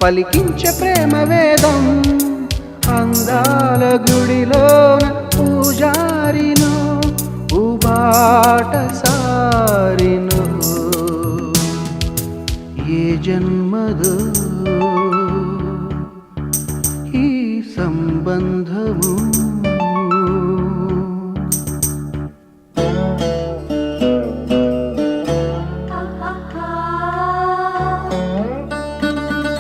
పలికించే ప్రేమ వేదం అందాల గుడిలోన పూజారిను ఉబాట సారిను ఏ జన్మదో